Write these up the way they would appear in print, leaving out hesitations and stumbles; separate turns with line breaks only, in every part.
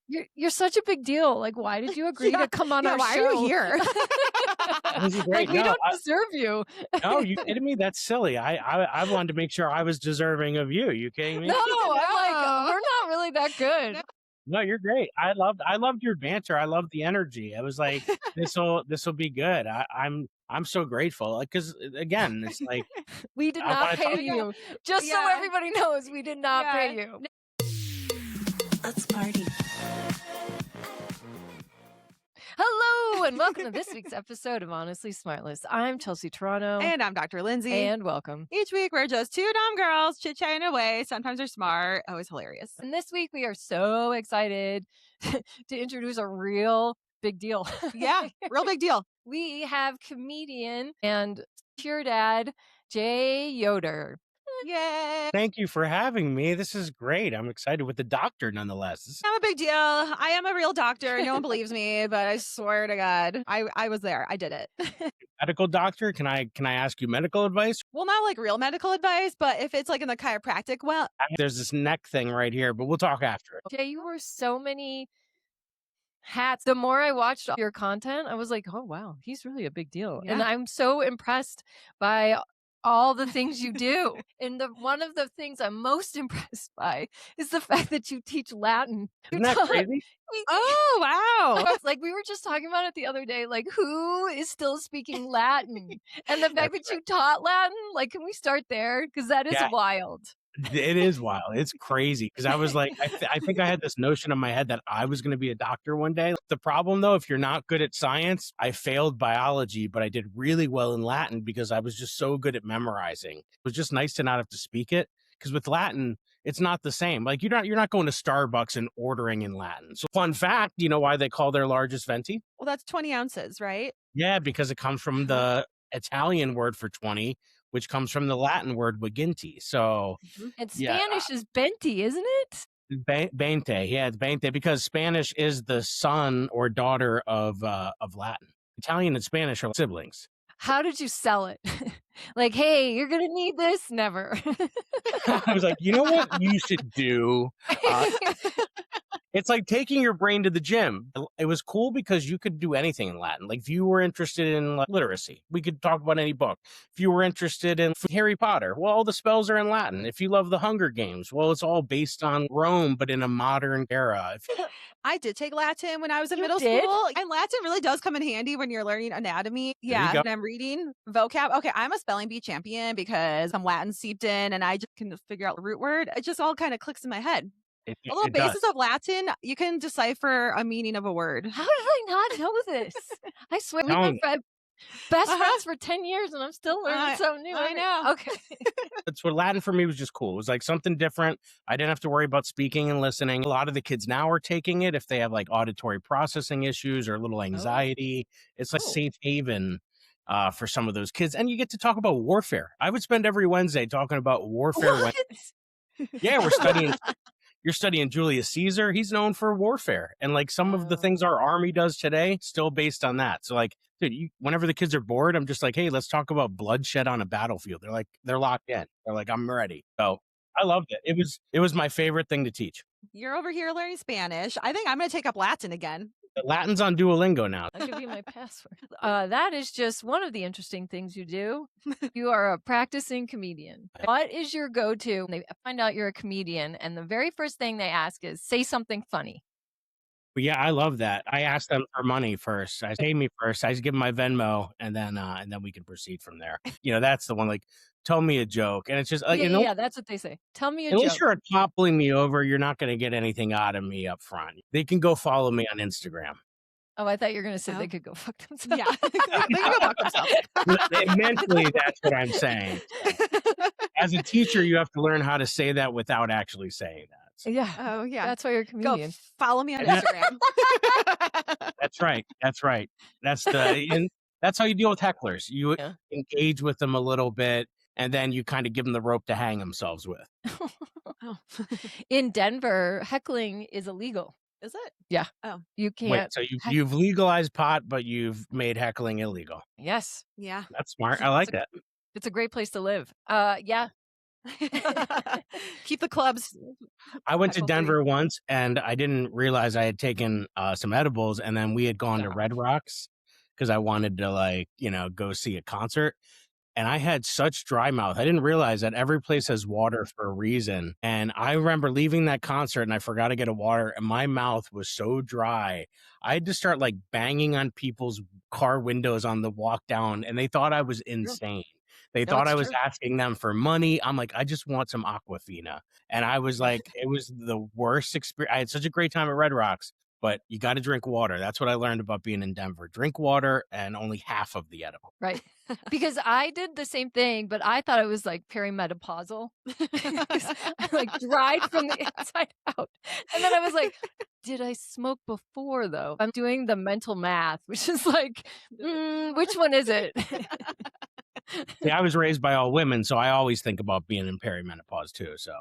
You're such a big deal. Like, why did you agree to come on our
why
show?
are you here?
This is great.
Like, we
No,
don't deserve you.
no, you kidding me? That's silly. I wanted to make sure I was deserving of you. You kidding me?
No, I'm like,
No.
we're not really that good.
No.
No, you're great. I loved your banter. I loved the energy. I was like, this will be good. I'm so grateful. Like, because again, it's like
We did
I
not
wanna
pay
talk-
you. Just so
Yeah.
everybody knows, we did not pay
Yeah.
you.
Let's party.
Hello, and welcome to this week's episode of Honestly Smartless. I'm Chelsea Turano.
And I'm Dr. Lindsay.
And welcome.
Each week, we're just two dumb girls chit-chatting away. Sometimes they're smart. Always hilarious.
And this week, we are so excited to introduce a real big deal.
Yeah, real big deal.
We have comedian and pure dad, Jay Yoder.
Yay.
Thank you for having me. This is great. I'm excited with the doctor nonetheless.
I'm a big deal. I am a real doctor. No one believes me, but I swear to God, I was there. I did it.
Medical doctor, can I ask you medical advice?
Well, not like real medical advice, but if it's like in the chiropractic, well,
There's this neck thing right here, but we'll talk after it.
Jay, you were so many hats. The more I watched your content, I was like, oh, wow, he's really a big deal. And
Yeah.
I'm so impressed by all the things you do. And one of the things I'm most impressed by is the fact that you teach Latin.
Isn't that crazy?
oh, wow.
Like, we were just talking about it the other day, like, who is still speaking Latin? And the fact that you taught Latin, like, can we start there? Because that is
Yeah.
wild.
It is wild. It's crazy because I was like, I think I had this notion in my head that I was going to be a doctor one day. The problem, though, if you're not good at science, I failed biology, but I did really well in Latin because I was just so good at memorizing. It was just nice to not have to speak it because with Latin, it's not the same. Like you're not going to Starbucks and ordering in Latin. So fun fact, you know why they call their largest venti?
Well, that's 20 ounces, right?
Yeah, because it comes from the Italian word for 20, which comes from the Latin word vaginti. So
And
Yeah.
Spanish is benti, isn't it?
Veinte, yeah, it's veinte because Spanish is the son or daughter of Latin. Italian and Spanish are siblings.
How did you sell it? Like, hey, you're going to need this? Never.
I was like, you know what you should do? It's like taking your brain to the gym. It was cool because you could do anything in Latin. Like if you were interested in literacy, we could talk about any book. If you were interested in Harry Potter, well, all the spells are in Latin. If you love the Hunger Games, well, it's all based on Rome, but in a modern era.
I did take Latin when I was in
You
middle
did?
school. And Latin really does come in handy when you're learning anatomy.
you
Yeah.
go.
And I'm reading vocab. Okay. I'm a spelling bee champion because I'm Latin seeped in and I just can figure out the root word. It just all kind of clicks in my head.
It
A little
does.
basis of Latin, you can decipher a meaning of a word.
How did I not know this? I swear, we've
Telling
been best
Uh-huh.
friends for 10 years and I'm still learning something new.
I know.
Okay.
That's what Latin for me was just cool. It was like something different. I didn't have to worry about speaking and listening. A lot of the kids now are taking it if they have like auditory processing issues or a little anxiety. It's like
Oh.
safe haven for some of those kids. And you get to talk about warfare. I would spend every Wednesday talking about warfare.
What?
Yeah, we're studying. You're studying Julius Caesar. He's known for warfare. And like some of the things our army does today, still based on that. So like, dude, whenever the kids are bored, I'm just like, hey, let's talk about bloodshed on a battlefield. They're locked in. They're like, I'm ready. So I loved it. It was my favorite thing to teach.
You're over here learning Spanish. I think I'm going to take up Latin again.
Latin's on Duolingo now.
I'll give you my password. That is just one of the interesting things you do. You are a practicing comedian. What is your go-to? They find out you're a comedian, and the very first thing they ask is, say something funny.
But yeah, I love that. I asked them for money first. I pay me first. I just give them my Venmo, and then we can proceed from there. You know, that's the one. Like, tell me a joke, and it's just
Yeah, that's what they say. Tell me a
unless
joke.
you're toppling me over, you're not going to get anything out of me up front. They can go follow me on Instagram.
Oh, I thought you were going to say
Oh.
they could go fuck themselves.
Yeah. They can go fuck themselves.
Mentally, that's what I'm saying. As a teacher, you have to learn how to say that without actually saying that. So
Yeah.
Oh, yeah.
That's why you're a
Go
comedian.
follow me on
Yeah.
Instagram.
that's right. That's right. And that's how you deal with hecklers. You
Yeah.
engage with them a little bit, and then you kind of give them the rope to hang themselves with.
Oh.
In Denver, heckling is illegal.
Is it?
Yeah.
Oh.
You
Wait,
can't.
so you've legalized pot, but you've made heckling illegal.
Yes.
Yeah.
That's smart. I like that.
It's a great place to live. Yeah.
Keep the clubs.
I went to
Faculty.
Denver once and I didn't realize I had taken some edibles, and then we had gone to Red Rocks because I wanted to go see a concert. And I had such dry mouth. I didn't realize that every place has water for a reason. And I remember leaving that concert and I forgot to get a water, and my mouth was so dry. I had to start like banging on people's car windows on the walk down, and they thought I was insane. They
No,
thought
it's
I was
true.
asking them for money. I'm like, I just want some Aquafina. And I was like, it was the worst experience. I had such a great time at Red Rocks, but you got to drink water. That's what I learned about being in Denver. Drink water and only half of the edible.
Right. Because I did the same thing, but I thought it was like perimenopausal. I like dried from the inside out. And then I was like, did I smoke before though? I'm doing the mental math, which is like, which one is it?
See, I was raised by all women, so I always think about being in perimenopause too. So,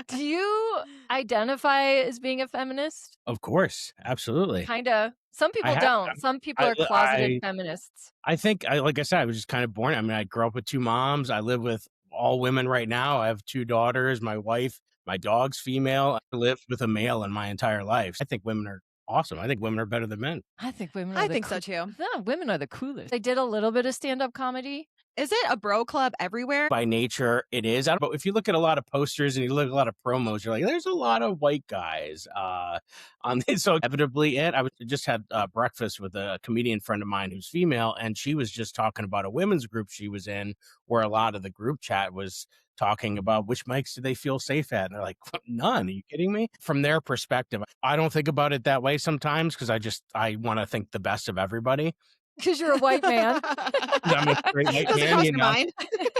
Do you identify as being a feminist?
of course, absolutely.
Kind of. Some people
have-
don't. Some people are closeted feminists.
I think, like I said, I was just kind of born. I mean, I grew up with two moms. I live with all women right now. I have two daughters. My wife, my dog's female. I lived with a male in my entire life. I think women are awesome. I think women are better than men.
I think women are
I think so too.
Yeah, women are the coolest. I did a little bit of stand-up comedy.
Is it a bro club everywhere?
By nature, it is. But if you look at a lot of posters and you look at a lot of promos, you're like, there's a lot of white guys on this. So inevitably I just had breakfast with a comedian friend of mine who's female, and she was just talking about a women's group she was in where a lot of the group chat was talking about which mics do they feel safe at. And they're like, none. Are you kidding me? From their perspective, I don't think about it that way sometimes because I want to think the best of everybody.
Because you're a white man.
I'm a straight white
Doesn't
man,
cross
you
your
know.
mind.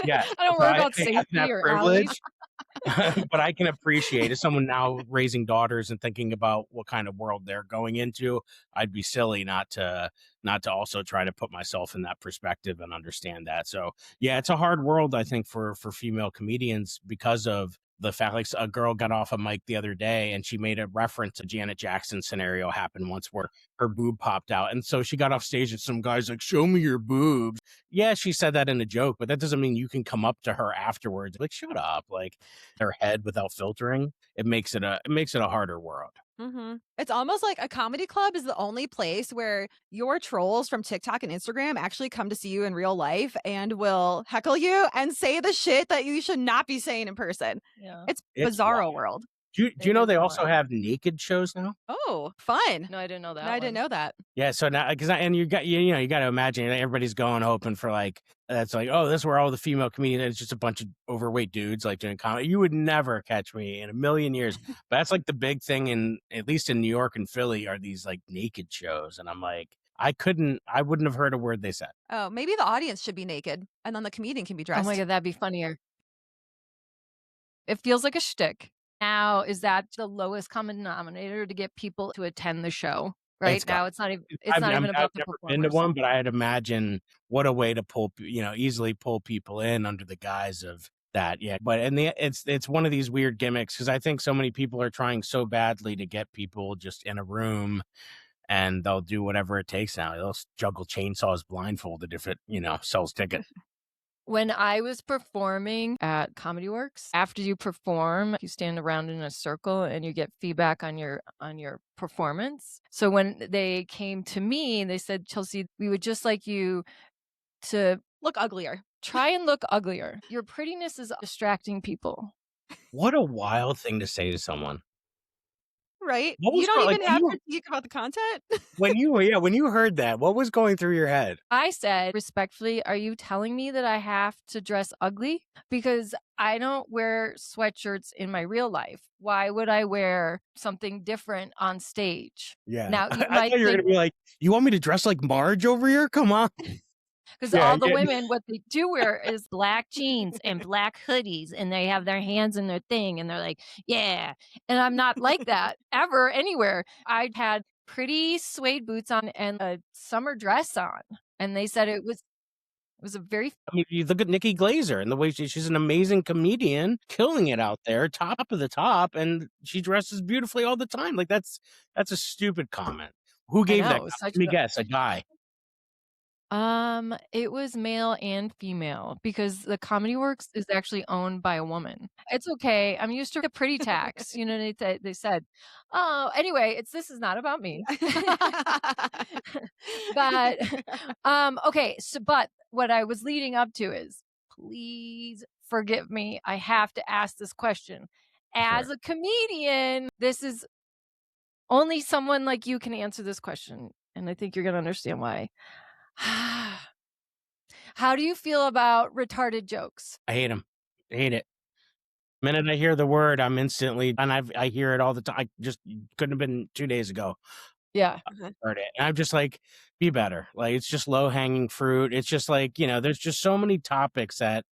Yeah.
I don't
So
worry about
I have
safety
that
or
privilege. But I can appreciate as someone now raising daughters and thinking about what kind of world they're going into, I'd be silly not to also try to put myself in that perspective and understand that. So yeah, it's a hard world, I think, for female comedians because of the fact, like a girl got off a mic the other day and she made a reference to Janet Jackson scenario happened once where her boob popped out. And so she got off stage and some guy's like, show me your boobs. Yeah, she said that in a joke, but that doesn't mean you can come up to her afterwards. Like, shut up. Like her head without filtering. It makes it a harder world.
Mm-hmm. It's almost like a comedy club is the only place where your trolls from TikTok and Instagram actually come to see you in real life and will heckle you and say the shit that you should not be saying in person.
Yeah.
It's
It's
bizarro
wild.
world.
Do you know
is
they also
wild.
have naked shows now?
Oh, fun.
No, I didn't know that.
No, I didn't know that.
Yeah, so now because you got to imagine everybody's going hoping for like that's like, oh, this is where all the female comedians, it's just a bunch of overweight dudes like doing comedy. You would never catch me in a million years. But that's like the big thing at least in New York and Philly are these like naked shows, and I'm like, I wouldn't have heard a word they said.
Oh, maybe the audience should be naked and then the comedian can be
Oh
dressed.
my God, that'd be funnier. It feels like a shtick. Now, is that the lowest common denominator to get people to attend the show? Right now, it's not even. It's not even about the
I've never
performers.
been to one, but I'd imagine what a way to easily pull people in under the guise of that. Yeah, but it's one of these weird gimmicks because I think so many people are trying so badly to get people just in a room, and they'll do whatever it takes now. They'll juggle chainsaws blindfolded if it sells tickets.
When I was performing at Comedy Works, after you perform, you stand around in a circle and you get feedback on your performance. So when they came to me, they said, Chelsea, we would just like you to
Look uglier.
try and look uglier. Your prettiness is distracting people.
What a wild thing to say to someone.
Right?
What was
You don't
going-
even
like,
have
you-
to speak about the content.
When you heard that, what was going through your head?
I said, respectfully, are you telling me that I have to dress ugly? Because I don't wear sweatshirts in my real life. Why would I wear something different on stage?
Yeah.
Now, you
I
might
thought you were
think-
gonna be like, you want me to dress like Marge over here? Come on.
Because
Yeah,
all the
yeah.
women, what they do wear is black jeans and black hoodies, and they have their hands in their thing, and they're like, yeah. And I'm not like that ever, anywhere. I had pretty suede boots on and a summer dress on. And they said it was a very
I mean, you look at Nikki Glazer and the way she's an amazing comedian, killing it out there, top of the top, and she dresses beautifully all the time. Like that's a stupid comment. Who gave that?
know,
Let me guess, a guy.
It was male and female because the Comedy Works is actually owned by a woman. It's okay. I'm used to the pretty tax. You know, they said, oh, anyway, this is not about me. But okay, so but what I was leading up to is please forgive me. I have to ask this question. As a comedian, this is only someone like you can answer this question, and I think you're going to understand why. How do you feel about retarded jokes?
I hate them. I hate it. Minute I hear the word, I'm instantly, and I hear it all the time. I just couldn't have been 2 days ago.
Yeah.
Heard it. And I'm just like, be better. Like, it's just low hanging fruit. It's just like, there's just so many topics that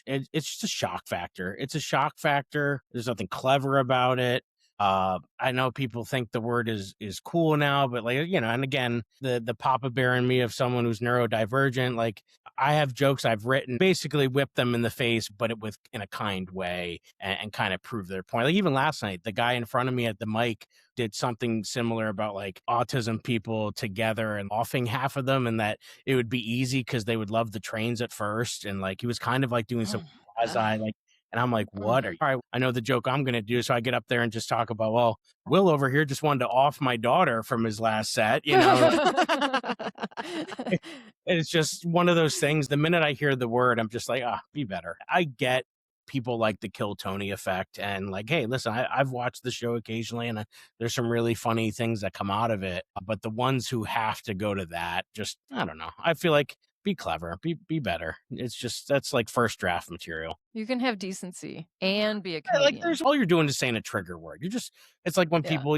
it's just a shock factor. It's a shock factor. There's nothing clever about it. I know people think the word is cool now, but like, and again, the Papa Bear in me of someone who's neurodivergent, like I have jokes I've written, basically whip them in the face, but in a kind way and kind of prove their point. Like even last night, the guy in front of me at the mic did something similar about like autism people together and offing half of them, and that it would be easy because they would love the trains at first. And like, he was kind of like doing some quasi and I'm like, what are you? All right, I know the joke I'm going to do. So I get up there and just talk about, well, Will over here just wanted to off my daughter from his last set. It's just one of those things. The minute I hear the word, I'm just like, be better. I get people like the Kill Tony effect and like, hey, listen, I've watched the show occasionally and there's some really funny things that come out of it. But the ones who have to go to that, just, I don't know. I feel like be clever, be better. It's just, that's like first draft material.
You can have decency and be a
Yeah, like
comedian.
all you're doing is saying a trigger word. It's like when people,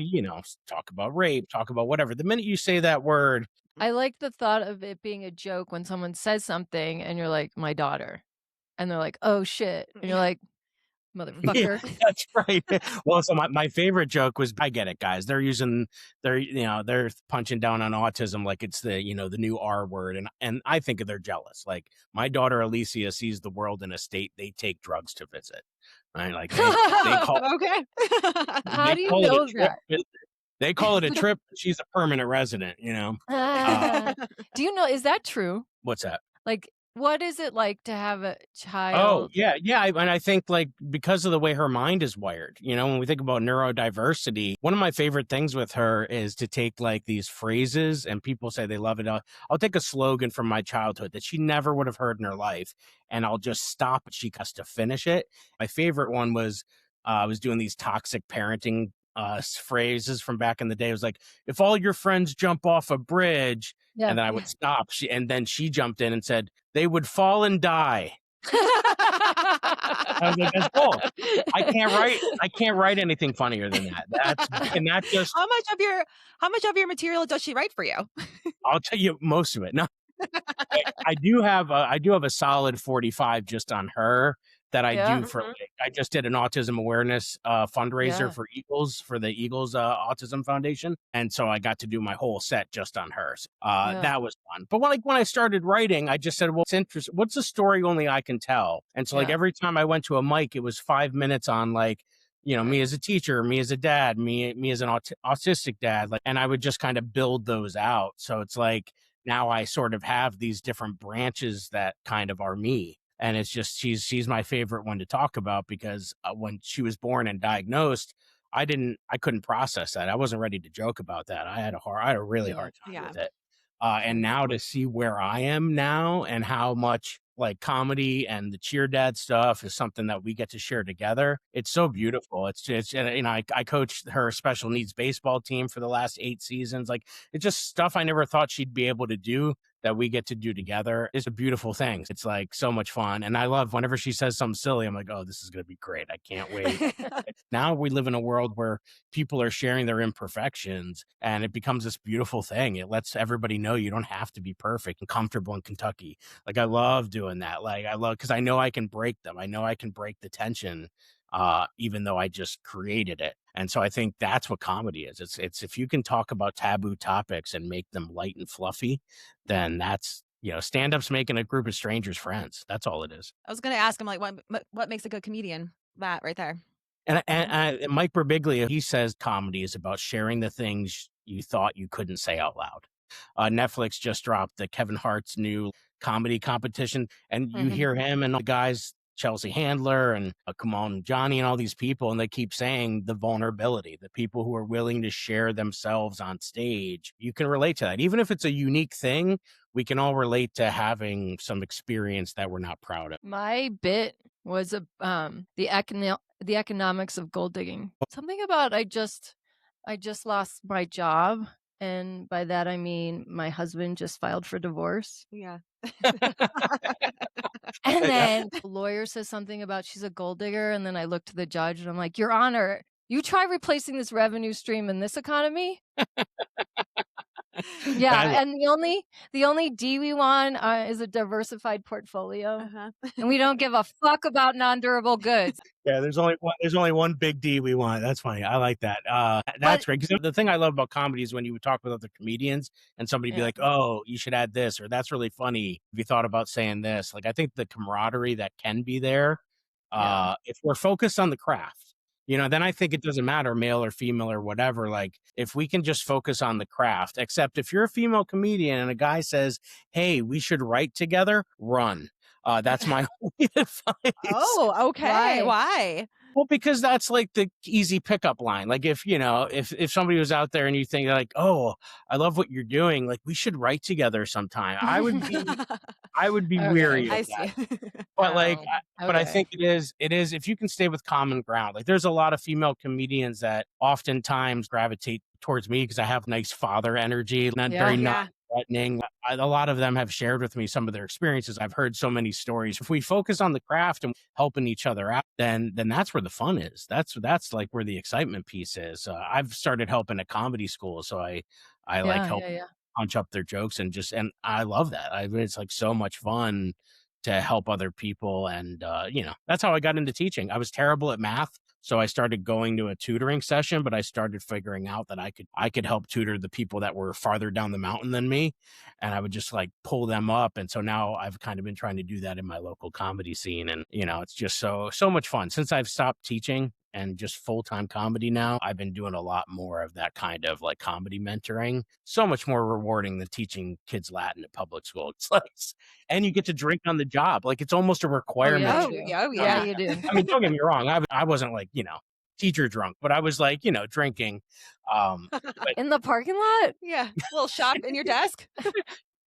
talk about rape, talk about whatever. The minute you say that word.
I like the thought of it being a joke when someone says something and you're like, my daughter. And they're like, oh shit. And you're like, motherfucker.
Yeah, that's right. Well, so my favorite joke was, I get it, guys. They're punching down on autism like it's the new R word, and I think they're jealous. Like my daughter Alicia sees the world in a state they take drugs to visit. Right? Like they call
okay.
How do you know that?
They call it a trip. She's a permanent resident.
Do you know? Is that true?
What's that?
Like, what is it like to have a
Oh,
child?
yeah. And I think like because of the way her mind is wired, when we think about neurodiversity, one of my favorite things with her is to take like these phrases and people say they love it. I'll take a slogan from my childhood that she never would have heard in her life and I'll just stop. She has to finish it. My favorite one was I was doing these toxic parenting phrases from back in the day. It was like, if all your friends jump off a bridge, and then I would stop. And then she jumped in and said, they would fall and die. I was like, that's cool. I can't write anything funnier than that. That's just
how much of your material does she write for you?
I'll tell you most of it. No. I do have a solid 45 just on her that I do for, I just did an autism awareness fundraiser for the Eagles Autism Foundation. And so I got to do my whole set just on hers. That was fun. But when I started writing, I just said, well, it's interesting. What's a story only I can tell? And so like every time I went to a mic, it was 5 minutes on like, me as a teacher, me as a dad, me as an autistic dad. Like, and I would just kind of build those out. So it's like, now I sort of have these different branches that kind of are me. And it's just, she's my favorite one to talk about because when she was born and diagnosed, I couldn't process that. I wasn't ready to joke about that. I had a really hard time with it. And now to see where I am now and how much like comedy and the cheer dad stuff is something that we get to share together. It's so beautiful. I coached her special needs baseball team for the last 8 seasons. Like it's just stuff I never thought she'd be able to do that we get to do together. It's a beautiful thing. It's like so much fun. And I love whenever she says something silly, I'm like, oh, this is going to be great. I can't wait. Now we live in a world where people are sharing their imperfections and it becomes this beautiful thing. It lets everybody know you don't have to be perfect and comfortable in Kentucky. Like I love doing that. Like I love, because I know I can break them. I know I can break the tension, even though I just created it. And so I think that's what comedy is. It's if you can talk about taboo topics and make them light and fluffy, then that's, stand-up's making a group of strangers friends. That's all it is.
I was going to ask him like, what makes a good comedian? That right there.
And Mike Birbiglia, he says comedy is about sharing the things you thought you couldn't say out loud. Netflix just dropped the Kevin Hart's new comedy competition, and you
Mhm.
hear him and the guys, Chelsea Handler and Kumon Johnny and all these people, and they keep saying the vulnerability, the people who are willing to share themselves on stage. You can relate to that. Even if it's a unique thing, we can all relate to having some experience that we're not proud of.
My bit was the economics of gold digging. Something about I just lost my job, and by that I mean my husband just filed for divorce.
Yeah.
And
Yeah.
then the lawyer says something about she's a gold digger, and then I look to the judge and I'm like, Your Honor, you try replacing this revenue stream in this economy? Yeah, and the only D we want is a diversified portfolio,
Uh-huh.
and we don't give a fuck about non-durable goods.
Yeah, there's only one big D we want. That's funny. I like that. That's
But
great. Because the thing I love about comedy is when you would talk with other comedians and somebody be
yeah,
like, "Oh, you should add this," or "That's really funny. Have you thought about saying this?" Like, I think the camaraderie that can be there,
yeah,
if we're focused on the craft, then I think it doesn't matter male or female or whatever. Like, if we can just focus on the craft. Except if you're a female comedian and a guy says, "Hey, we should write together," run. That's my only advice.
Oh, okay.
Why?
Why?
Well, because that's like the easy pickup line. Like if somebody was out there and you think like, "Oh, I love what you're doing. Like we should write together sometime." I would be
Okay.
weary of
I
that.
see.
But like, but I
Okay.
think it is if you can stay with common ground. Like there's a lot of female comedians that oftentimes gravitate towards me because I have nice father energy, not
Yeah.
very
Yeah.
non-threatening. A lot of them have shared with me some of their experiences. I've heard so many stories. If we focus on the craft and helping each other out, then that's where the fun is. That's like where the excitement piece is. I've started helping at comedy school, so I like
Yeah,
help
yeah, yeah.
punch up their jokes and I love that. It's like so much fun to help other people. And, that's how I got into teaching. I was terrible at math. So I started going to a tutoring session, but I started figuring out that I could help tutor the people that were farther down the mountain than me. And I would just like pull them up. And so now I've kind of been trying to do that in my local comedy scene. And, it's just so much fun. Since I've stopped teaching and just full-time comedy now, I've been doing a lot more of that kind of like comedy mentoring. So much more rewarding than teaching kids Latin at public school. It's like, and you get to drink on the job. Like it's almost a
Oh,
requirement.
yeah,
Oh,
true.
yeah, oh,
Yeah,
yeah.
you do.
I mean, don't get me wrong. I wasn't like, teacher drunk, but I was like, drinking. But
In the parking lot?
Yeah. Little shop in your desk.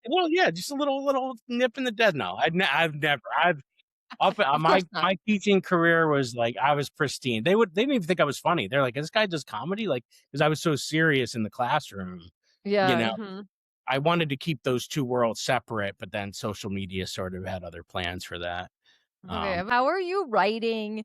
well, yeah, just a little nip in the dead. No, I've never, I've up
Of
my
course not.
my teaching career was like I was pristine. They didn't even think I was funny. They're like, this guy does comedy, like because I was so serious in the classroom. You
Yeah.
know,
Mhm.
I wanted to keep those two worlds separate, but then social media sort of had other plans for that.
Okay. How are you writing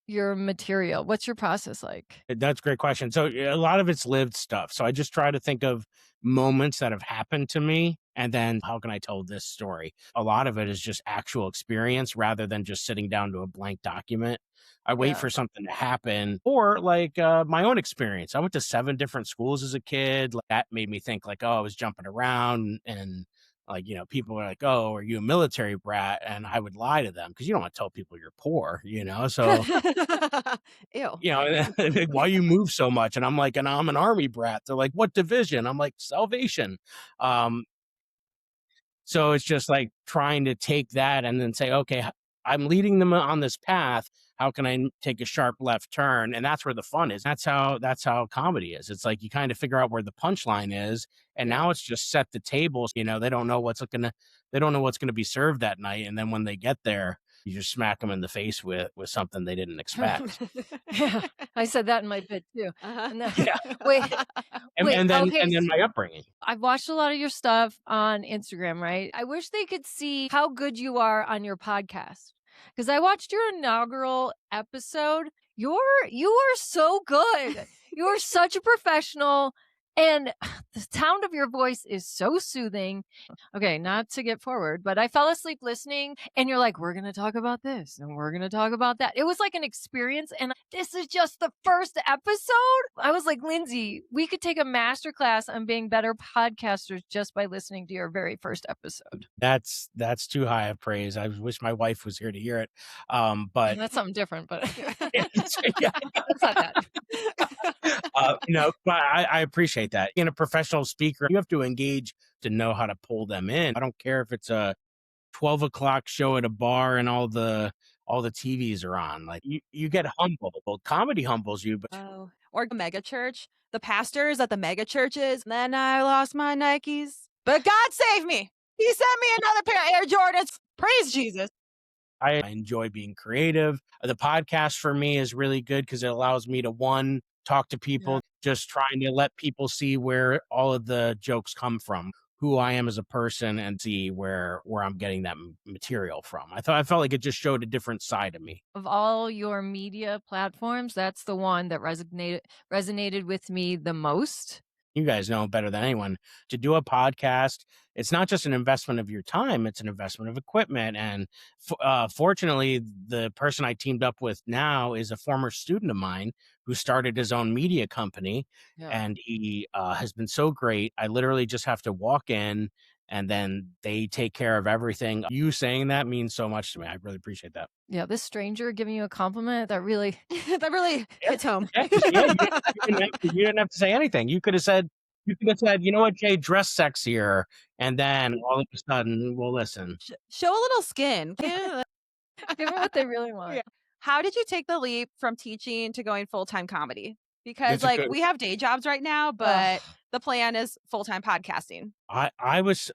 your material? What's your process like?
That's a great question. So a lot of it's lived stuff. So I just try to think of moments that have happened to me and then how can I tell this story? A lot of it is just actual experience rather than just sitting down to a blank document. I wait
Yeah.
for something to happen or like my own experience. I went to 7 different schools as a kid. Like, that made me think like, oh, I was jumping around and like, people were like, oh, are you a military brat? And I would lie to them because you don't want to tell people you're poor. So
Ew.
why you move so much? And I'm like, and I'm an army brat. They're like, what division? I'm like, Salvation. Um, so it's just like trying to take that and then say, okay, I'm leading them on this path. How can I take a sharp left turn? And that's where the fun is. That's how comedy is. It's like you kind of figure out where the punchline is, and now it's just set the tables. They don't know what's gonna be served that night, and then when they get there, you just smack them in the face with something they didn't expect.
Yeah. I said that in my bit too.
Uh-huh.
And then,
Yeah.
wait,
And,
wait.
and then
Okay.
and then my upbringing.
I've watched a lot of your stuff on Instagram, right? I wish they could see how good you are on your podcast. Because I watched your inaugural episode. You are so good. You are such a professional. And the sound of your voice is so soothing. Okay, not to get forward, but I fell asleep listening, and you're like, we're going to talk about this and we're going to talk about that. It was like an experience, and this is just the first episode. I was like, Lindsay, we could take a master class on being better podcasters just by listening to your very first episode.
That's too high of praise. I wish my wife was here to hear it. But
That's something different, but
yeah.
it's not that.
But I appreciate that. Being a professional speaker, you have to engage to know how to pull them in. I don't care if it's a 12 o'clock show at a bar and all the TVs are on. Like you get humbled. Well, comedy humbles you, but
Oh, or a mega church. The pastors at the mega churches. Then I lost my Nikes, but God saved me. He sent me another pair of Air Jordans. Praise Jesus.
I enjoy being creative. The podcast for me is really good because it allows me to talk to people, just trying to let people see where all of the jokes come from, who I am as a person, and see where I'm getting that material from. I felt like it just showed a different side of me.
Of all your media platforms, that's the one that resonated with me the most.
You guys know better than anyone. To do a podcast, it's not just an investment of your time, it's an investment of equipment. And fortunately, the person I teamed up with now is a former student of mine who started his own media company.
Yeah.
And he has been so great. I literally just have to walk in and then they take care of everything. You saying that means so much to me. I really appreciate that.
Yeah, this stranger giving you a compliment, that really
That really hits home.
Yeah, you didn't have to say anything. You could have said, you know what, Jay, dress sexier. And then all of a sudden, we'll listen.
Show a little skin.
give them what they really want.
Yeah. How did you take the leap from teaching to going full-time comedy? Because
It's a
like
good-
we have day jobs right now, but the plan is full-time podcasting.
I was,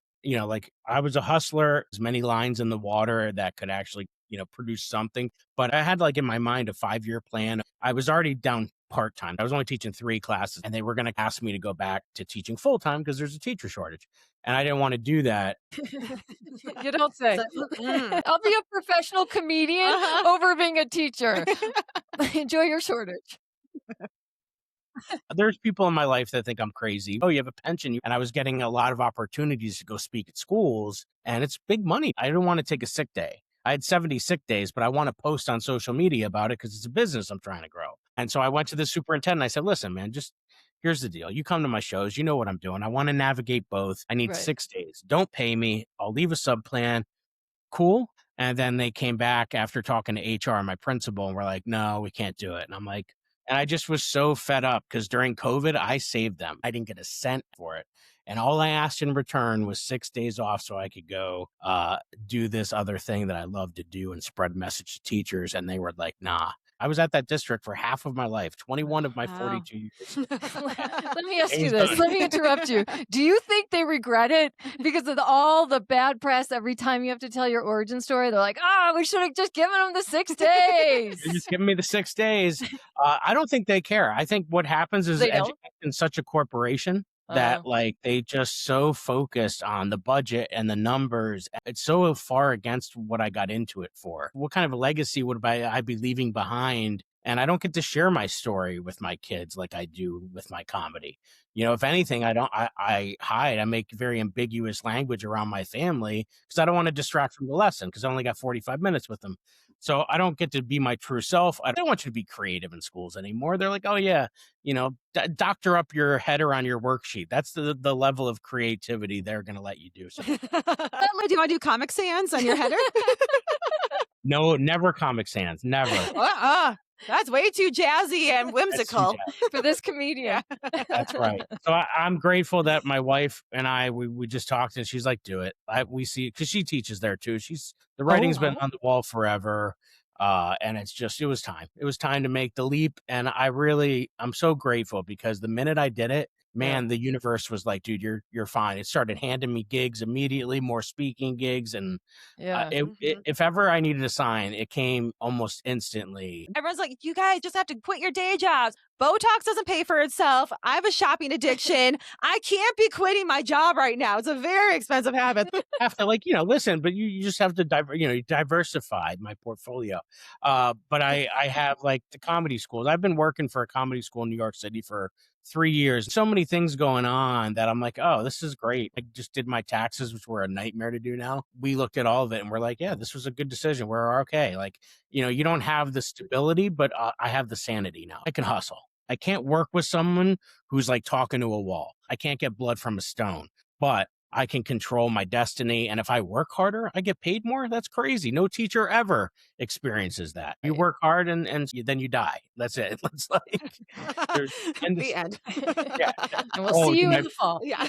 I was a hustler, as many lines in the water that could actually, produce something. But I had like in my mind a 5-year plan. I was already down part-time. I was only teaching 3 classes and they were going to ask me to go back to teaching full-time because there's a teacher shortage. And I didn't want to do that.
You don't say. I'll be a professional comedian over being a teacher. Enjoy your shortage.
There's people in my life that think I'm crazy. Oh, you have a pension. And I was getting a lot of opportunities to go speak at schools and it's big money. I didn't want to take a sick day. I had 70 sick days, but I want to post on social media about it because it's a business I'm trying to grow. And so I went to the superintendent. I said, listen, man, here's the deal. You come to my shows, you know what I'm doing. I want to navigate both. I need 6 days. Don't pay me. I'll leave a sub plan. Cool. And then they came back after talking to HR and my principal and were like, no, we can't do it. And I'm like, and I just was so fed up because during COVID, I saved them. I didn't get a cent for it. And all I asked in return was 6 days off so I could go do this other thing that I love to do and spread message to teachers. And they were like, nah. I was at that district for half of my life, 21 of my 42 years.
Let me ask you this. Let me interrupt you. Do you think they regret it because of all the bad press every time you have to tell your origin story? They're like, we should have just given them the 6 days.
They're just giving me the 6 days. I don't think they care. I think what happens is in such a corporation that like they just so focused on the budget and the numbers. It's so far against what I got into it for. What kind of a legacy would I be leaving behind? And I don't get to share my story with my kids like I do with my comedy. If anything, I hide. I make very ambiguous language around my family because I don't want to distract from the lesson because I only got 45 minutes with them. So I don't get to be my true self. I don't want you to be creative in schools anymore. They're like, oh yeah, doctor up your header on your worksheet. That's the level of creativity they're going to let you do. So.
Do you want to do Comic Sans on your header?
No, never Comic Sans. Never.
That's way too jazzy and whimsical
for this comedian.
That's right. So I'm grateful that my wife and I, we just talked and she's like, do it. We see, because she teaches there too. The writing's been on the wall forever. And it was time. It was time to make the leap. And I'm so grateful because the minute I did it, man, the universe was like, dude, you're fine. It started handing me gigs immediately, more speaking gigs. And if ever I needed a sign, it came almost instantly.
Everyone's like, you guys just have to quit your day jobs. Botox doesn't pay for itself. I have a shopping addiction. I can't be quitting my job right now. It's a very expensive habit.
Have to listen, but you just have to diversify my portfolio. But I have like the comedy schools. I've been working for a comedy school in New York City for 3 years. So many things going on that I'm like, oh, this is great. I just did my taxes, which were a nightmare to do now. We looked at all of it and we're like, yeah, this was a good decision. We're okay. Like, you don't have the stability, but I have the sanity now. I can hustle. I can't work with someone who's like talking to a wall. I can't get blood from a stone, but I can control my destiny. And if I work harder, I get paid more. That's crazy. No teacher ever experiences that. You work hard and then you die. That's it. It's like,
The end.
yeah.
And we'll see you in the fall.
Yeah.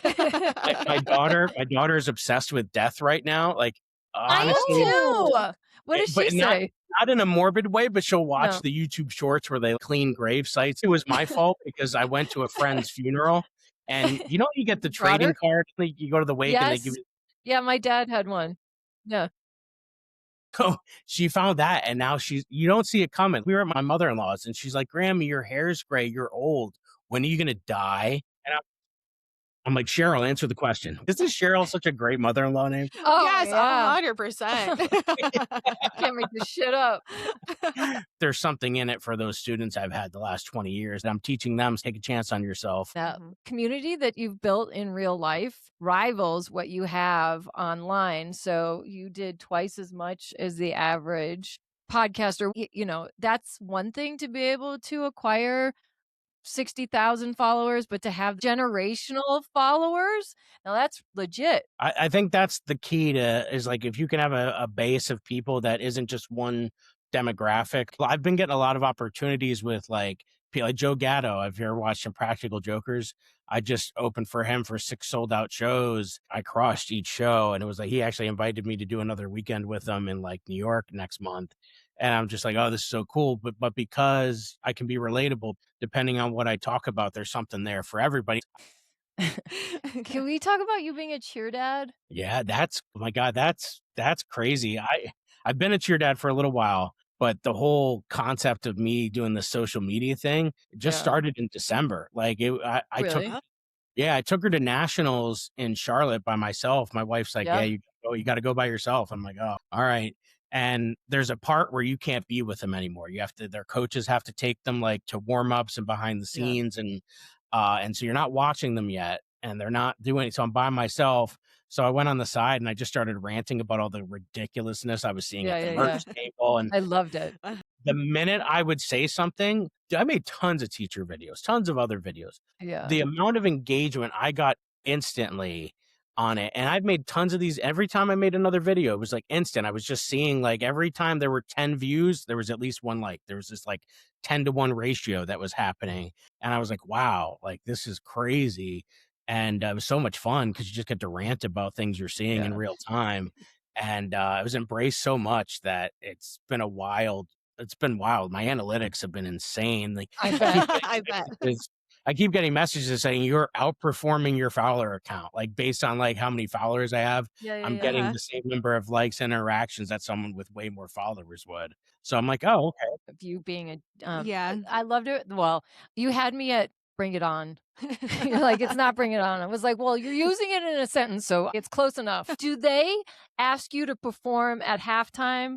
My daughter is obsessed with death right now. Like, honestly,
I am too. What does
but
she say?
not in a morbid way, but she'll watch
No.
the YouTube shorts where they clean grave sites. It was my fault because I went to a friend's funeral, and you get the trading card. You go to the wake and they give you.
Yeah, my dad had one. Yeah.
So she found that, and now you don't see it coming. We were at my mother-in-law's, and she's like, "Grammy, your hair's gray. You're old. When are you gonna die?" And I'm like, "Cheryl, answer the question. Isn't Cheryl such a great mother-in-law name?"
Oh,
yes,
yeah.
100%.
Can't make this shit up.
There's something in it for those students I've had the last 20 years. I'm teaching them, take a chance on yourself.
That community that you've built in real life rivals what you have online. So you did twice as much as the average podcaster. That's one thing to be able to acquire 60,000 followers, but to have generational followers, now that's legit.
I think that's the key is like, if you can have a base of people that isn't just one demographic. I've been getting a lot of opportunities with like Joe Gatto. If you ever watched Impractical Jokers, I just opened for him for 6 sold out shows. I crushed each show, and it was like, he actually invited me to do another weekend with him in like New York next month. And I'm just like, oh, this is so cool. But because I can be relatable, depending on what I talk about, there's something there for everybody.
Can we talk about you being a cheer dad?
Yeah, oh my God, that's crazy. I've been a cheer dad for a little while, but the whole concept of me doing the social media thing just started in December. Like
Really?
I took her to nationals in Charlotte by myself. My wife's like, yeah, you got to go by yourself. I'm like, oh, all right. And there's a part where you can't be with them anymore. Their coaches have to take them like to warm ups and behind the scenes. And so you're not watching them yet, and they're not doing it. So I'm by myself. So I went on the side and I just started ranting about all the ridiculousness I was seeing at the merch table. And
I loved it.
the minute I would say something, I made tons of teacher videos, tons of other videos.
Yeah.
The amount of engagement I got instantly on it. And I've made tons of these. Every time I made another video, it was like instant. I was just seeing like every time there were 10 views, there was at least one like. There was this like 10-to-1 ratio that was happening. And I was like, wow, like this is crazy. And it was so much fun because you just get to rant about things you're seeing in real time. And it was embraced so much that it's been wild. My analytics have been insane. Like,
I bet.
I bet.
I keep getting messages saying you're outperforming your follower account, like based on like how many followers I have. I'm getting the same number of likes and interactions that someone with way more followers would. So I'm like, oh, okay.
Of you being a
Yeah.
I loved it. Well, you had me at bring it on. You're like, it's not bring it on. I was like, well, you're using it in a sentence, so it's close enough. Do they ask you to perform at halftime?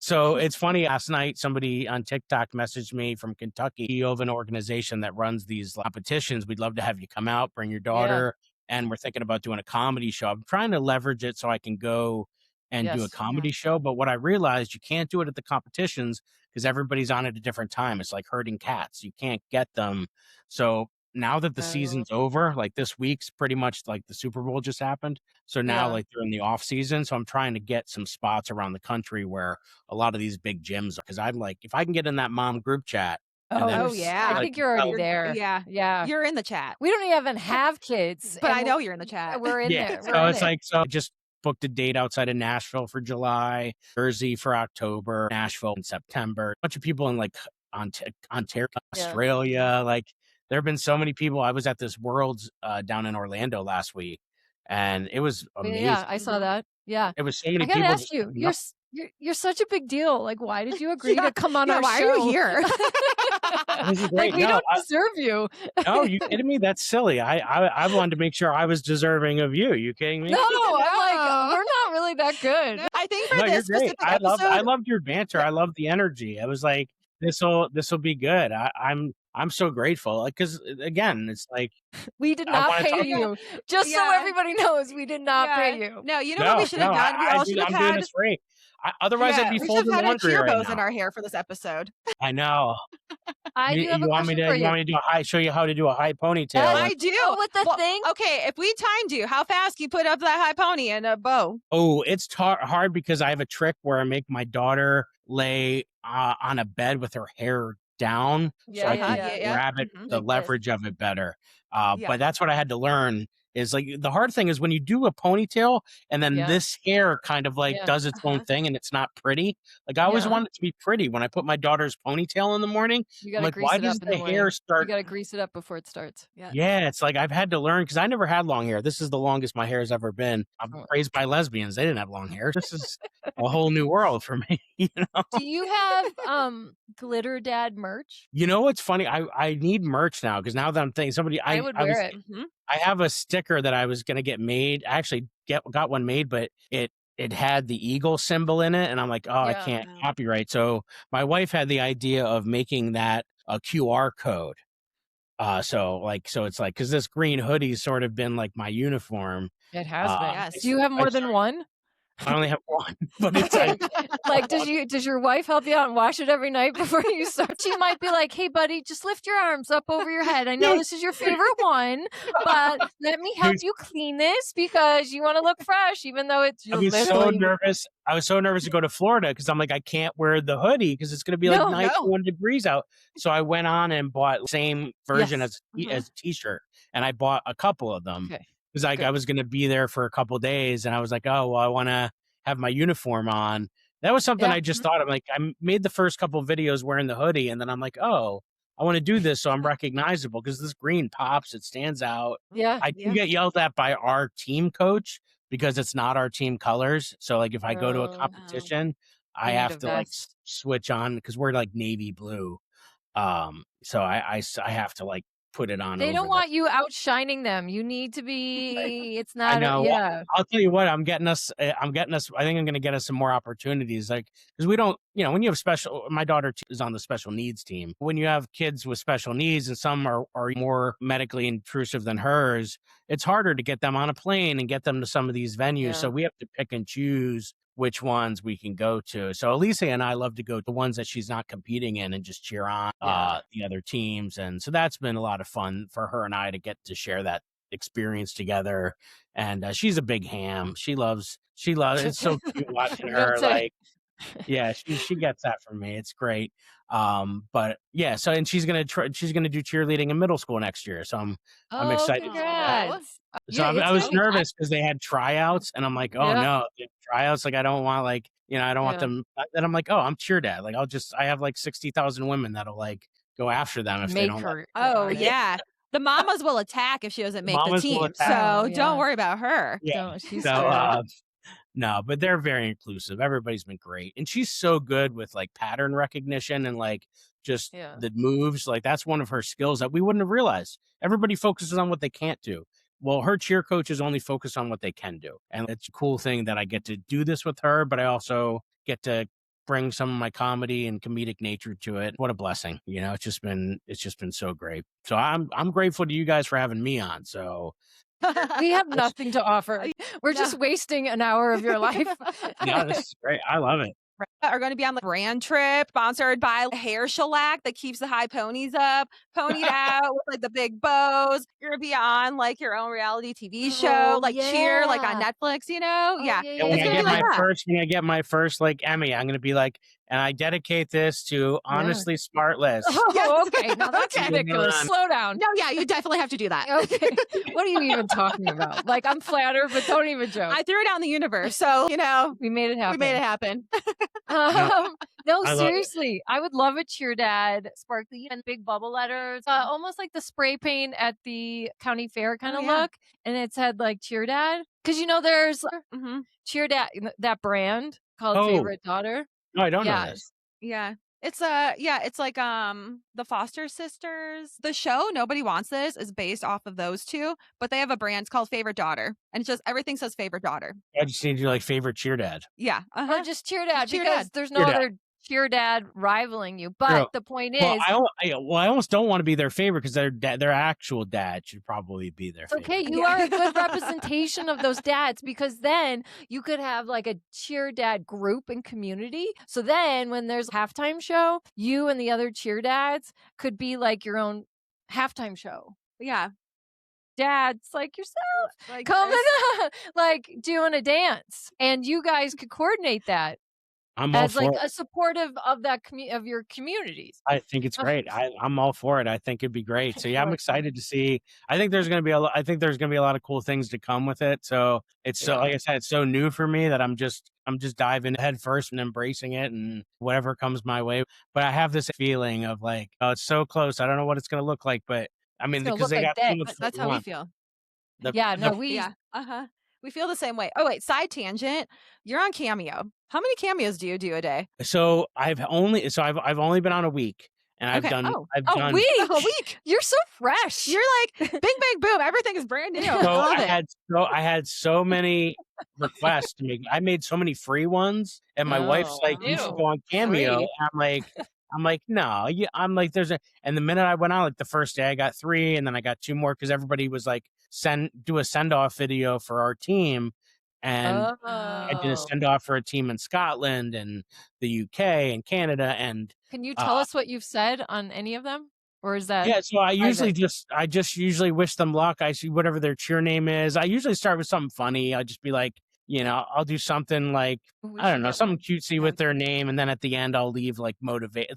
So it's funny. Last night, somebody on TikTok messaged me from Kentucky, CEO of an organization that runs these competitions. We'd love to have you come out, bring your daughter. And we're thinking about doing a comedy show. I'm trying to leverage it so I can go and do a comedy show. But what I realized, you can't do it at the competitions because everybody's on at a different time. It's like herding cats. You can't get them. So now that the season's over, like this week's pretty much like the Super Bowl just happened. So now like they're in the off season. So I'm trying to get some spots around the country where a lot of these big gyms are. Because I'm like, if I can get in that mom group chat.
Yeah.
I think you're already there.
Yeah.
Yeah.
You're in the chat.
We don't even have kids.
But I know you're in the chat.
We're in there.
So it's like, so I just booked a date outside of Nashville for July, Jersey for October, Nashville in September. A bunch of people in like Ontario, Australia. Like there have been so many people. I was at this Worlds down in Orlando last week, and it was amazing.
Yeah, I saw that. Yeah.
It was so many
I gotta
people.
ask you, you're such a big deal. Like, why did you agree to come on our
why
show?
are you here?
This is great.
Like, we don't deserve you.
No, you kidding me? That's silly. I wanted to make sure I was deserving of you. You kidding me?
No, I'm like, we're not really that good.
I think for
No, you're
this
great.
specific episode,
I loved your banter. I loved the energy. I was like, this will be good. I'm so grateful because again, it's like
We did
I
not
want to
pay
talk.
you. Just so
Yeah.
everybody knows, we did not pay you.
No, you know what we should have done? We all should have
I'm doing
had.
this free. Otherwise, I'd be
We should
folding
have had a
laundry
cheer
right
bows in
now.
our hair for this episode.
I know.
I do have a question for
You
you.
want me to do show you how to do a high ponytail?
Yes.
I do.
Oh, with the thing?
Okay, if we timed you, how fast can you put up that high pony and a bow?
Oh, it's hard because I have a trick where I make my daughter lay on a bed with her hair down, so I can grab it, the leverage of it better. But that's what I had to learn. Is like the hard thing is when you do a ponytail and then this hair kind of like does its own thing and it's not pretty. Like I always want it to be pretty. When I put my daughter's ponytail in the morning,
You
I'm
gotta
like,
grease
why
it
does
up in
the
the
hair
morning.
start?
You gotta grease it up before it starts.
Yeah, it's like I've had to learn because I never had long hair. This is the longest my hair has ever been. I'm raised by lesbians. They didn't have long hair. This is a whole new world for me. You know?
Do you have glitter dad merch?
You know what's funny? I need merch now because now that I'm thinking
I would wear it.
I have a sticker that I was gonna get made. I actually got one made, but it had the eagle symbol in it, and I'm like, oh, I can't copyright. So my wife had the idea of making that a QR code. So it's like because this green hoodie's sort of been like my uniform.
It has been.
Yes.
Do you have more than one?
I only have one, but it's
like, does your wife help you out and wash it every night before you start? She might be like, "Hey, buddy, just lift your arms up over your head. I know this is your favorite one, but let me help you clean this because you want to look fresh, even though it's."
I was so nervous. I was so nervous to go to Florida because I'm like, I can't wear the hoodie because it's going to be like 91 degrees out. So I went on and bought the same version as a t-shirt, and I bought a couple of them.
Okay.
Because like I was going to be there for a couple of days, and I was like, oh, well, I want to have my uniform on. That was something I just thought of. Like, I made the first couple of videos wearing the hoodie, and then I'm like, oh, I want to do this so I'm recognizable because this green pops, it stands out.
Yeah,
I do get yelled at by our team coach because it's not our team colors. So like, if I go to a competition, I have to like switch on because we're like navy blue. So I have to like put it on.
They don't want you outshining them. You need to be. It's not.
I know.
Yeah.
I'll tell you what. I'm getting us. I think I'm going to get us some more opportunities. Like because we don't. You know, when you have special. My daughter is on the special needs team. When you have kids with special needs, and some are more medically intrusive than hers, it's harder to get them on a plane and get them to some of these venues.
Yeah.
So we have to pick and choose which ones we can go to. So Alicia and I love to go to the ones that she's not competing in and just cheer on the other teams. And so that's been a lot of fun for her and I to get to share that experience together. And she's a big ham. She loves it's so cute watching her. Like, yeah, she gets that from me. It's great. But yeah, so and she's gonna do cheerleading in middle school next year. So I'm excited.
Congrats.
So I was nervous because they had tryouts, and I'm like, oh no, tryouts. Like I don't want I don't want them. Then I'm like, oh, I'm cheer dad. Like I have like 60,000 women that'll like go after them if they don't.
The mamas will attack if she doesn't make
Mamas
the team. So don't worry about her.
Yeah.
She's
no, but they're very inclusive. Everybody's been great. And she's so good with like pattern recognition and like just the moves. Like that's one of her skills that we wouldn't have realized. Everybody focuses on what they can't do. Well, her cheer coaches only focus on what they can do. And it's a cool thing that I get to do this with her, but I also get to bring some of my comedy and comedic nature to it. What a blessing. You know, it's just been so great. So I'm grateful to you guys for having me on. So
we have nothing to offer. We're just wasting an hour of your life.
Yeah, this is great. I love it.
Are going to be on the brand trip sponsored by Hair Shellac that keeps the high ponies up, ponied out with like the big bows. You're going to be on like your own reality TV show, like Cheer, like on Netflix, you know?
And when I get my first like Emmy, I'm going to be like, and I dedicate this to honestly Smartless.
Okay. Now that's ridiculous. Slow down.
No, you definitely have to do that.
Okay. What are you even talking about? Like, I'm flattered, but don't even joke.
I threw it out in the universe. So, you know,
we made it happen. No, seriously. I would love a cheer dad, sparkly and big bubble letters, almost like the spray paint at the county fair kind of look. And it said like cheer dad. Because, you know, there's cheer dad, that brand called Favorite Daughter.
No, I don't know this.
Yeah. It's like the Foster Sisters. The show Nobody Wants This is based off of those two, but they have a brand called Favorite Daughter, and it's just everything says Favorite Daughter.
I just need to do like favorite cheer dad.
Yeah,
or just cheer dad because there's no other cheer dad rivaling you. But
True.
the point
Well,
is,
I almost don't want to be their favorite because their actual dad should probably be their favorite.
okay, you are a good representation of those dads, because then you could have like a cheer dad group and community. So then when there's a halftime show, you and the other cheer dads could be like your own halftime show.
Yeah.
Dads like yourself
Like
coming
this.
up, like doing a dance, and you guys could coordinate that
I'm all
as like
for it.
a supportive of that of your communities.
I think it's great. I'm all for it. I think it'd be great. So yeah, I'm excited to see. I think there's gonna be a lot of cool things to come with it. So it's so, like I said, it's so new for me that I'm just diving head first and embracing it and whatever comes my way. But I have this feeling of like, oh, it's so close. I don't know what it's gonna look like, but I mean,
It's gonna
because
look
they
like
got so
that.
much
That's how we feel.
Yeah, no, we
Yeah. We feel the same way. Oh wait, side tangent. You're on Cameo. How many cameos do you do a day?
So I've only been on a week, and I've
Okay.
done
Oh,
I've
a
done
week.
A week.
You're so fresh.
You're like bing bang boom. Everything is brand new. I
So
love it.
I had so many requests to make. I made so many free ones, and my wife's like, "You should
Ew.
go on Cameo."
Free.
And I'm like, no. Yeah, I'm like, and the minute I went on, like the first day, I got 3, and then I got 2 more because everybody was like, do a send off video for our team, and I did a
Oh.
send off for a team in Scotland and the UK and Canada, and
Can you tell us what you've said on any of them? Or is that
yeah, so I usually
private?
just usually wish them luck. I see whatever their cheer name is. I usually start with something funny. I'll just be like, I'll do something like,
We
I don't
should
know,
get
something
one.
cutesy with their name, and then at the end I'll leave like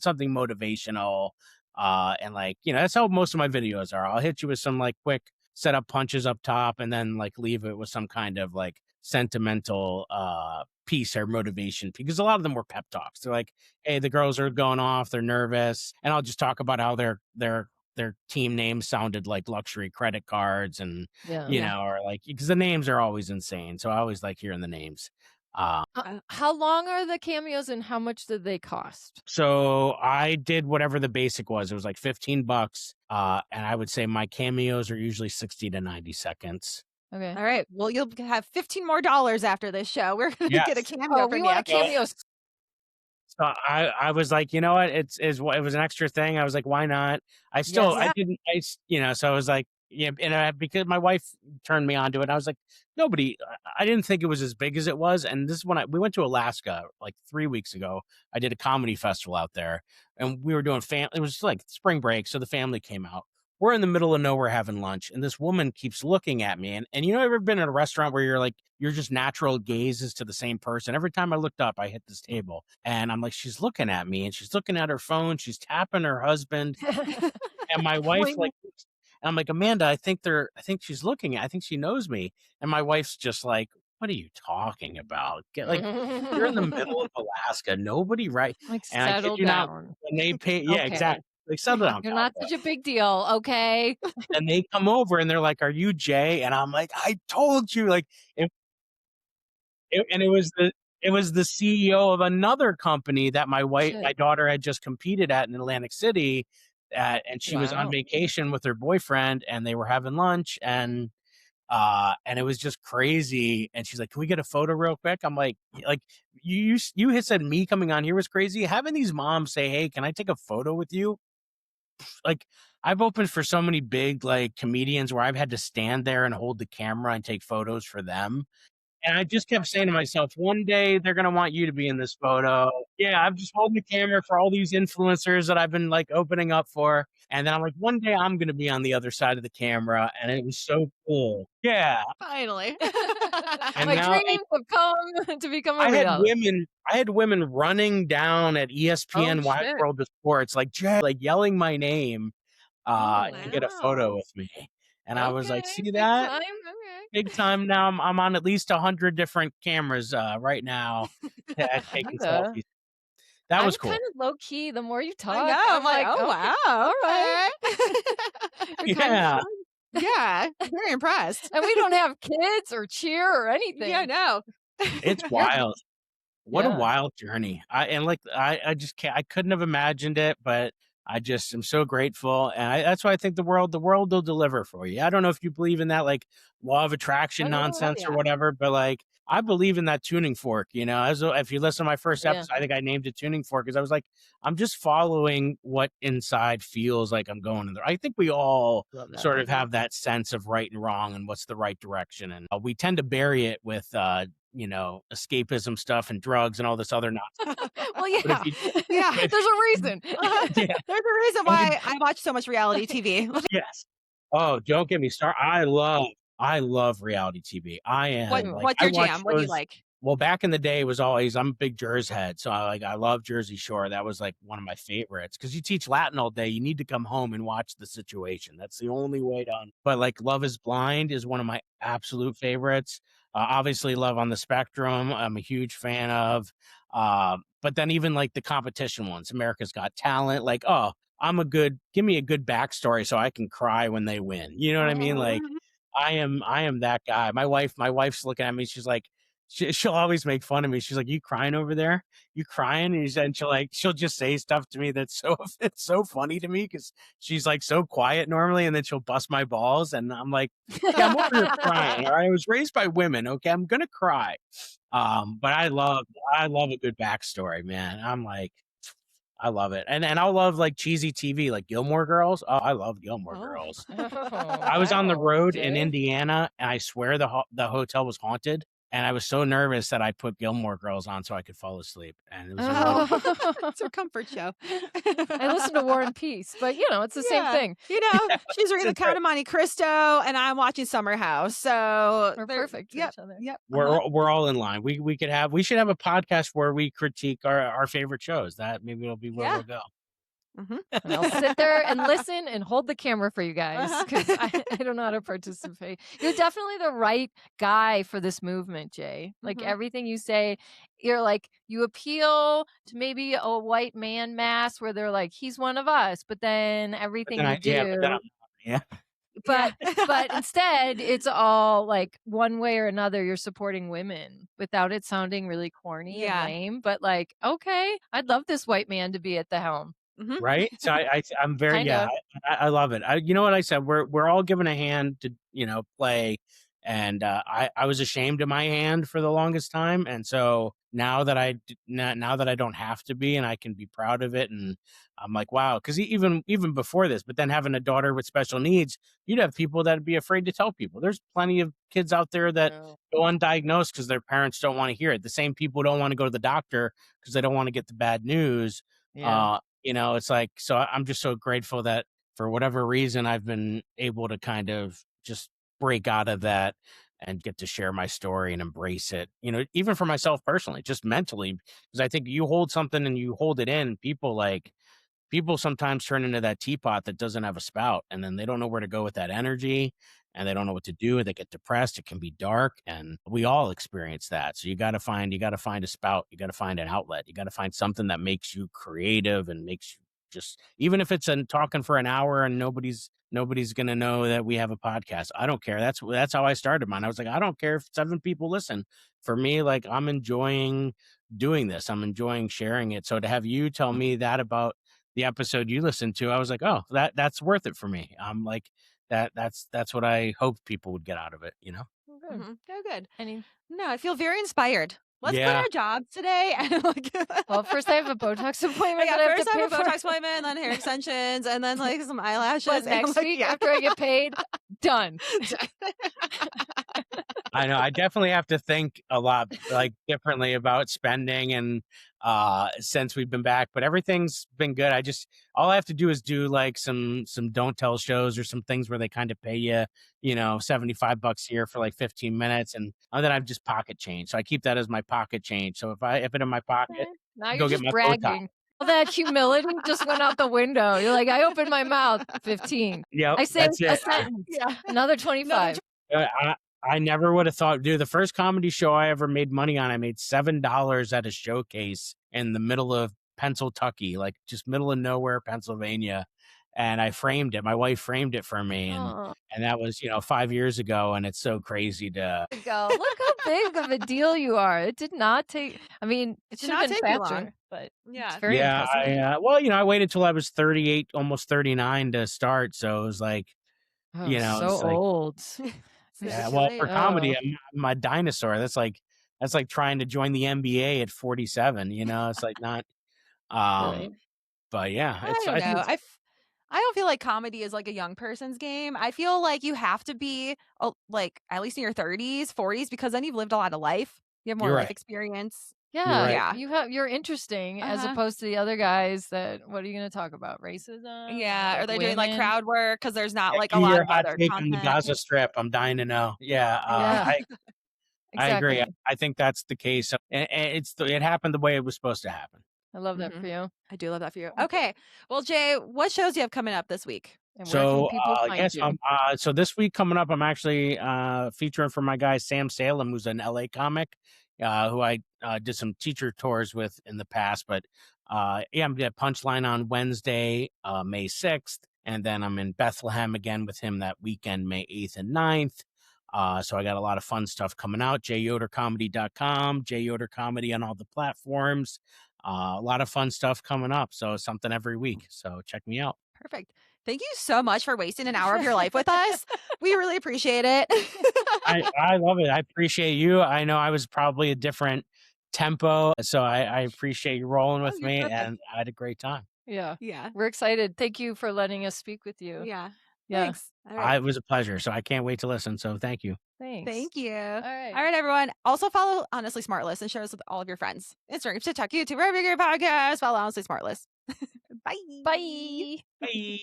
something motivational. And like, that's how most of my videos are. I'll hit you with some like quick setup punches up top and then like leave it with some kind of like sentimental piece or motivation, because a lot of them were pep talks. They're like, hey, the girls are going off, they're nervous, and I'll just talk about how their team names sounded like luxury credit cards, and
Yeah.
or like, because the names are always insane, so I always like hearing the names.
How long are the cameos and how much did they cost?
So I did whatever the basic was. It was like $15. And I would say my cameos are usually 60 to 90 seconds.
Okay.
All right. Well, you'll have $15 more after this show. We're gonna get a
Yes.
cameo
Oh,
from
we
you.
want a cameo.
So I was like, you know what? It was an extra thing. I was like, why not? I still,
Yes.
I didn't, so I was like, yeah, and because my wife turned me on to it, I was like, I didn't think it was as big as it was. And this is when we went to Alaska like 3 weeks ago. I did a comedy festival out there, and we were doing it was like spring break. So the family came out. We're in the middle of nowhere having lunch, and this woman keeps looking at me. And ever been in a restaurant where you're like, your just natural gaze is to the same person? Every time I looked up, I hit this table, and I'm like, she's looking at me, and she's looking at her phone. She's tapping her husband, and my wife like, and I'm like, Amanda, I think I think she knows me. And my wife's just like, what are you talking about? You're in the middle of Alaska. Nobody, right?
Like,
And I kid
settle
you not,
down.
when they pay, yeah,
Okay.
exactly. Like, settle down,
You're not
cowboy.
such a big deal, okay?
And they come over and they're like, are you Jay? And I'm like, I told you. Like, and it was the CEO of another company that my
Shit.
daughter had just competed at in Atlantic City, and she was on
Wow.
vacation with her boyfriend, and they were having lunch, and it was just crazy. And she's like, can we get a photo real quick? I'm like you had said me coming on here was crazy. Having these moms say, hey, can I take a photo with you? Like, I've opened for so many big like comedians where I've had to stand there and hold the camera and take photos for them. And I just kept saying to myself, one day they're going to want you to be in this photo. Yeah, I'm just holding the camera for all these influencers that I've been like opening up for. And then I'm like, one day I'm going to be on the other side of the camera. And it was so cool. Yeah.
Finally.
And
My
now
dreams have come to become a
I
reality.
had women running down at ESPN
Oh,
Wide
shit.
World of Sports, like Jay, like yelling my name to get a photo
wow.
with me. And I was like,
Okay,
see
big
that?
time, okay.
Big time now. I'm on at least 100 different cameras right now taking
Kinda.
selfies. That was
I'm
cool.
kind of low key. The more you talk,
I know. I'm like, oh
okay,
wow.
all right.
Okay.
You're kind of
Yeah.
fun.
Yeah. Very impressed.
And we don't have kids or cheer or anything.
Yeah, no.
It's
You're-
wild. What a
Yeah.
wild journey. I just can't, I couldn't have imagined it, but I just am so grateful. And that's why I think the world will deliver for you. I don't know if you believe in that like law of attraction
Oh,
nonsense
yeah.
or whatever, but like, I believe in that tuning fork, if you listen to my first
Yeah.
episode, I think I named it tuning fork because I was like, I'm just following what inside feels like I'm going in there. I think we all
Love that.
sort of have that sense of right and wrong and what's the right direction. And we tend to bury it with, escapism stuff and drugs and all this other nonsense.
Well, yeah.
Yeah.
There's a reason.
Yeah. There's a reason why I watch so much reality TV.
Yes. Oh, don't get me started. I love reality TV. I am.
What's
I
your
watch
jam? What do you
shows-
like?
Well, back in the day, it was always I'm a big Jersey head, so I love Jersey Shore. That was like one of my favorites because you teach Latin all day. You need to come home and watch The Situation. That's the only way to. But like Love Is Blind is one of my absolute favorites. Obviously, Love on the Spectrum. I'm a huge fan of. But then even like the competition ones, America's Got Talent. Like, oh, give me a good backstory so I can cry when they win. You know what I mean? Like, I am that guy. My wife's looking at me. She's like. She'll always make fun of me. She's like, "You crying over there? You crying?" And she'll just say stuff to me that's it's so funny to me because she's like so quiet normally, and then she'll bust my balls, and I'm like, "Yeah, I'm over here crying. All right, I was raised by women. Okay, I'm gonna cry." But I love a good backstory, man. I'm like, I love it, and I'll love like cheesy TV, like Gilmore Girls. Oh, I love Gilmore Girls. I was on the road in Indiana, and I swear the hotel was haunted. And I was so nervous that I put Gilmore Girls on so I could fall asleep. And it was
It's her comfort show.
I listen to War and Peace, but it's the same thing.
She's reading The Count of Monte Cristo, and I'm watching Summer House. So
We're perfect for each other.
Yep.
we're all in line. We should have a podcast where we critique our favorite shows. That maybe it'll be where we'll go.
And I'll sit there and listen and hold the camera for you guys because I don't know how to participate. You're definitely the right guy for this movement, Jay. Like everything you say, you're like, you appeal to maybe a white man mass where they're like, he's one of us, but then everything you do. But instead, it's all like one way or another, you're supporting women without it sounding really corny and lame. But like, okay, I'd love this white man to be at the helm.
Right. So I'm very, I love it. You know what I said? We're all given a hand to, play. And I was ashamed of my hand for the longest time. And so now that I don't have to be, and I can be proud of it. And I'm like, wow, because even before this, but then having a daughter with special needs, you'd have people that'd be afraid to tell people. There's plenty of kids out there that go undiagnosed because their parents don't want to hear it. The same people don't want to go to the doctor because they don't want to get the bad news. It's like, so I'm just so grateful that for whatever reason, I've been able to kind of just break out of that and get to share my story and embrace it, even for myself personally, just mentally, because I think you hold something and you hold it in, people sometimes turn into that teapot that doesn't have a spout, and then they don't know where to go with that energy, and they don't know what to do. They get depressed. It can be dark, and we all experience that. So you got to find a spout. You got to find an outlet. You got to find something that makes you creative and makes you just, even if it's talking for an hour and nobody's going to know that we have a podcast. I don't care. That's how I started mine. I was like, I don't care if 7 people listen. For me, like, I'm enjoying doing this. I'm enjoying sharing it. So to have you tell me that about the episode you listened to, I was like, oh, that's worth it for me. I'm like, that's what I hoped people would get out of it,
Oh, good.
No,
I feel very inspired. Let's quit our jobs today. And
well, first I have a Botox appointment.
First I have a Botox appointment, then hair extensions, and then like some eyelashes.
But next week after I get paid, done.
I know. I definitely have to think a lot differently about spending and since we've been back, but everything's been good. All I have to do is do like some don't tell shows or some things where they kind of pay you, $75 here for like 15 minutes. And then I've just pocket change. So I keep that as my pocket change. So if it in my pocket,
now
go
you're
get
just
my
bragging. All that humility just went out the window. You're like, I opened my mouth, 15.
Yeah,
I say a sentence, another 25.
I never would have thought, dude, the first comedy show I ever made money on, I made $7 at a showcase in the middle of Pennsylvania, like just middle of nowhere, Pennsylvania. And I framed it. My wife framed it for me. And that was, 5 years ago. And it's so crazy to
go. Look how big of a deal you are. It did not take, it should have been faster, but it's very impressive.
I waited till I was 38, almost 39 to start. So it was like,
so old.
Yeah, well, for comedy, I'm a dinosaur. That's like that's like trying to join the NBA at 47. It's like not.
Right.
But yeah,
I don't know. I don't feel like comedy is like a young person's game. I feel like you have to be like at least in your 30s, 40s, because then you've lived a lot of life. You have more
You're
life
right.
experience.
Yeah,
right.
you're interesting as
Uh-huh.
opposed to the other guys that what are you going to talk about? Racism?
Yeah, or they're doing like
women?
crowd work because there's not like a
Give me
lot
your
of
hot
other
take on the
content.
Gaza Strip. I'm dying to know. Yeah,
Yeah.
I agree.
Exactly.
I think that's the case. And it happened the way it was supposed to happen.
I love that for you.
I do love that for you. Okay. Well, Jay, what shows do you have coming up this week?
And where can people find
yes,
you?
so this week coming up, I'm actually featuring for my guy Sam Salem, who's an LA comic, who I did some teacher tours with in the past. But yeah, I'm at Punchline on Wednesday, May 6th, and then I'm in Bethlehem again with him that weekend, May 8th and 9th. So I got a lot of fun stuff coming out. JayYoderComedy.com, Jay Yoder Comedy on all the platforms. A lot of fun stuff coming up. So something every week. So check me out.
Perfect. Thank you so much for wasting an hour of your life with us. We really appreciate it.
I love it. I appreciate you. I know I was probably a different tempo, so I appreciate you rolling with
you're
me,
perfect.
and I had a great time.
Yeah.
Yeah.
We're excited. Thank you for letting us speak with you.
Yeah.
Yeah.
Thanks. All right.
It was a pleasure, so I can't wait to listen. So thank you.
Thanks.
Thank you.
All right.
All right, everyone. Also follow Honestly Smartless and share us with all of your friends. Instagram, TikTok, YouTube, wherever you get your podcast. Follow Honestly Smartless. Bye.
Bye.
Bye.